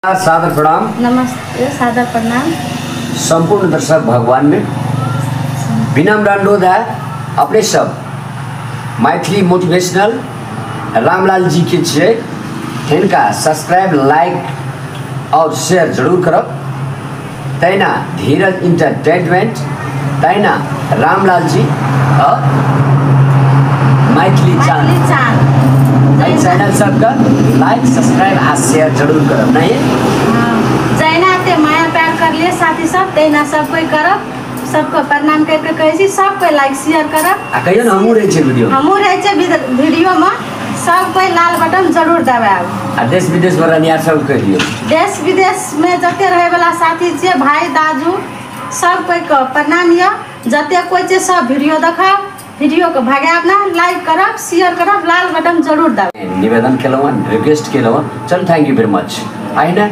सादर प्रणाम। नमस्ते, सादर प्रणाम। संपूर्ण दर्शक भगवान में विनम्र अनुरोध है, अपने सब मैथिली मोटिवेशनल रामलाल जी के छे इनका सब्सक्राइब, लाइक और शेयर जरूर करब। तैना धीरज इंटरटेनमेंट, तैना रामलाल जी और मैथिली चैनल सबका लाइक, सब्सक्राइब आ शेयर जरूर करब। नहीं जैना ते माया प्यार कर लिए साथी सब, तैना सब कोई करब। सबको प्रणाम करके कहै छी, सब कोई लाइक शेयर करब। आ कहियो ना हमहू रहे छे वीडियो, हमहू रहे छे वीडियो में। सब कोई लाल बटन जरूर दबाएब। आ देश विदेश में रहनिहार सब कह दियो, देश विदेश में जते रहे वाला साथी छे, भाई दाजू सब कोई को प्रणाम। या जते कोई छे सब वीडियो देखा, वीडियो को भगाब ना, लाइक करब, शेयर करब, लाल बटन जरूर दबाएब। निवेदन केलहुँ, रिक्वेस्ट केलहुँ। चल, थैंक यू वेरी मच। आई ना।